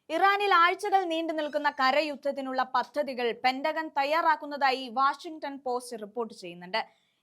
ഇറാനിൽ ആഴ്ചകൾ നീണ്ടു നിൽക്കുന്ന കരയുദ്ധത്തിനുള്ള പദ്ധതികൾ പെന്റഗൺ തയ്യാറാക്കുന്നതായി വാഷിംഗ്ടൺ പോസ്റ്റ് റിപ്പോർട്ട് ചെയ്യുന്നുണ്ട്.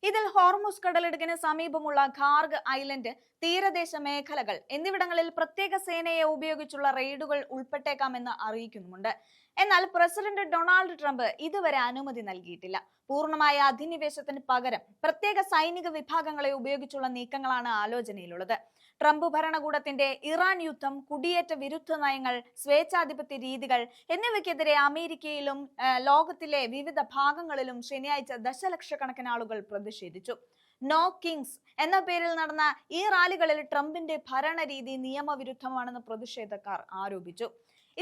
ഇതിൽ ഹോർമുസ് കടലിടുക്കിന് സമീപമുള്ള ഖാർഗ് ഐലൻഡ്, തീരദേശ മേഖലകൾ എന്നിവിടങ്ങളിൽ പ്രത്യേക സേനയെ ഉപയോഗിച്ചുള്ള റെയ്ഡുകൾ ഉൾപ്പെട്ടേക്കാമെന്ന് അറിയിക്കുന്നുമുണ്ട്. എന്നാൽ പ്രസിഡന്റ് ഡൊണാൾഡ് ട്രംപ് ഇതുവരെ അനുമതി നൽകിയിട്ടില്ല. പൂർണ്ണമായ അധിനിവേശത്തിന് പകരം പ്രത്യേക സൈനിക വിഭാഗങ്ങളെ ഉപയോഗിച്ചുള്ള നീക്കങ്ങളാണ് ആലോചനയിലുള്ളത്. ട്രംപ് ഭരണകൂടത്തിന്റെ ഇറാൻ യുദ്ധം, കുടിയേറ്റ വിരുദ്ധ നയങ്ങൾ, സ്വേച്ഛാധിപത്യ രീതികൾ എന്നിവയ്ക്കെതിരെ അമേരിക്കയിലും ലോകത്തിലെ വിവിധ ഭാഗങ്ങളിലും ശനിയാഴ്ച ദശലക്ഷക്കണക്കിന് ആളുകൾ പ്രതിഷേധിച്ചു. നോ കിങ്സ് എന്ന പേരിൽ നടന്ന ഈ റാലികളിൽ ട്രംപിന്റെ ഭരണരീതി നിയമവിരുദ്ധമാണെന്ന് പ്രതിഷേധക്കാർ ആരോപിച്ചു.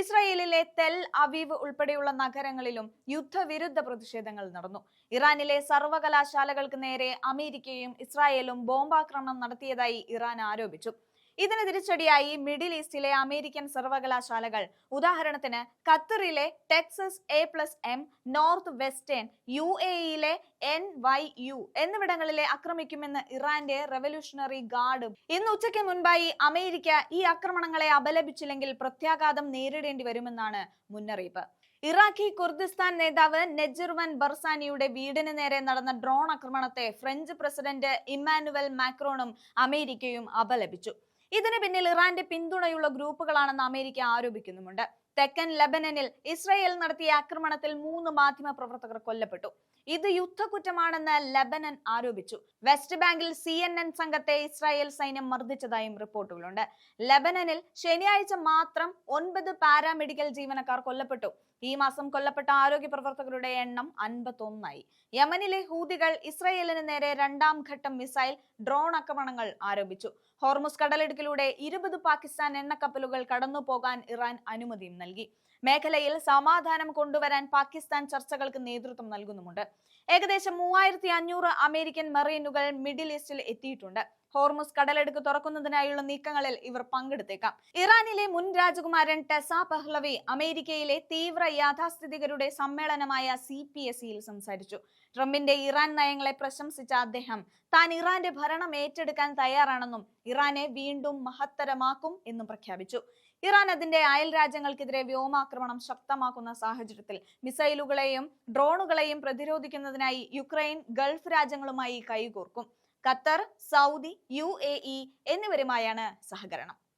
ഇസ്രായേലിലെ തെൽ അവീവ് ഉൾപ്പെടെയുള്ള നഗരങ്ങളിലും യുദ്ധവിരുദ്ധ പ്രതിഷേധങ്ങൾ നടന്നു. ഇറാനിലെ സർവകലാശാലകൾക്ക് നേരെ അമേരിക്കയും ഇസ്രായേലും ബോംബാക്രമണം നടത്തിയതായി ഇറാൻ ആരോപിച്ചു. ഇതിന് തിരിച്ചടിയായി മിഡിൽ ഈസ്റ്റിലെ അമേരിക്കൻ സർവകലാശാലകൾ, ഉദാഹരണത്തിന് ഖത്തറിലെ ടെക്സസ് A+M, നോർത്ത് വെസ്റ്റേൺ UAEയിലെ NYU എന്നിവിടങ്ങളിലെ ആക്രമിക്കുമെന്ന് ഇറാന്റെ റവല്യൂഷണറി ഗാർഡ് ഇന്ന് ഉച്ചയ്ക്ക് മുൻപായി അമേരിക്ക ഈ ആക്രമണങ്ങളെ അപലപിച്ചില്ലെങ്കിൽ പ്രത്യാഘാതം നേരിടേണ്ടി വരുമെന്നാണ് മുന്നറിയിപ്പ്. ഇറാഖി കുർദിസ്ഥാൻ നേതാവ് നെജിർവൻ ബർസാനിയുടെ വീടിന് നേരെ നടന്ന ഡ്രോൺ ആക്രമണത്തെ ഫ്രഞ്ച് പ്രസിഡന്റ് ഇമ്മാനുവൽ മാക്രോണും അമേരിക്കയും അപലപിച്ചു. ഇതിന് പിന്നിൽ ഇറാന്റെ പിന്തുണയുള്ള ഗ്രൂപ്പുകളാണെന്ന് അമേരിക്ക ആരോപിക്കുന്നുമുണ്ട്. തെക്കൻ ലെബനനിൽ ഇസ്രായേൽ നടത്തിയ ആക്രമണത്തിൽ 3 മാധ്യമ പ്രവർത്തകർ കൊല്ലപ്പെട്ടു. ഇത് യുദ്ധക്കുറ്റമാണെന്ന് ലെബനൻ ആരോപിച്ചു. വെസ്റ്റ് ബാങ്കിൽ CNN സംഘത്തെ ഇസ്രായേൽ സൈന്യം മർദ്ദിച്ചതായും റിപ്പോർട്ടുകളുണ്ട്. ലെബനനിൽ ശനിയാഴ്ച മാത്രം 9 പാരാമെഡിക്കൽ ജീവനക്കാർ കൊല്ലപ്പെട്ടു. ഈ മാസം കൊല്ലപ്പെട്ട ആരോഗ്യ പ്രവർത്തകരുടെ എണ്ണം 51ആയി. യമനിലെ ഹൂതികൾ ഇസ്രായേലിന് നേരെ 2ാം ഘട്ടം മിസൈൽ, ഡ്രോൺ ആക്രമണങ്ങൾ ആരംഭിച്ചു. ഹോർമുസ് കടലിടുക്കിലൂടെ 20 പാകിസ്ഥാൻ എണ്ണക്കപ്പലുകൾ കടന്നുപോകാൻ ഇറാൻ അനുമതിയും നൽകി. മേഖലയിൽ സമാധാനം കൊണ്ടുവരാൻ പാകിസ്ഥാൻ ചർച്ചകൾക്ക് നേതൃത്വം നൽകുന്നുമുണ്ട്. ഏകദേശം 3500 അമേരിക്കൻ മറീനുകൾ മിഡിൽ ഈസ്റ്റിൽ എത്തിയിട്ടുണ്ട്. ഹോർമുസ് കടലെടുക്ക് തുറക്കുന്നതിനായുള്ള നീക്കങ്ങളിൽ ഇവർ പങ്കെടുത്തേക്കാം. ഇറാനിലെ മുൻ രാജകുമാരൻ ടെസ പഹ്ലവി അമേരിക്കയിലെ തീവ്ര യാഥാസ്ഥിതികരുടെ സമ്മേളനമായ CPSCയിൽ സംസാരിച്ചു. ട്രംപിന്റെ ഇറാൻ നയങ്ങളെ പ്രശംസിച്ച അദ്ദേഹം താൻ ഇറാന്റെ ഭരണം ഏറ്റെടുക്കാൻ തയ്യാറാണെന്നും ഇറാനെ വീണ്ടും മഹത്തരമാക്കും എന്നും പ്രഖ്യാപിച്ചു. ഇറാൻ അതിന്റെ അയൽ രാജ്യങ്ങൾക്കെതിരെ വ്യോമാക്രമണം ശക്തമാക്കുന്ന സാഹചര്യത്തിൽ മിസൈലുകളെയും ഡ്രോണുകളെയും പ്രതിരോധിക്കുന്നതിനായി യുക്രൈൻ, ഗൾഫ് രാജ്യങ്ങളുമായി കൈകോർക്കും. ഖത്തർ, സൗദി, UAE എന്നിവരുമായാണ് സഹകരണം.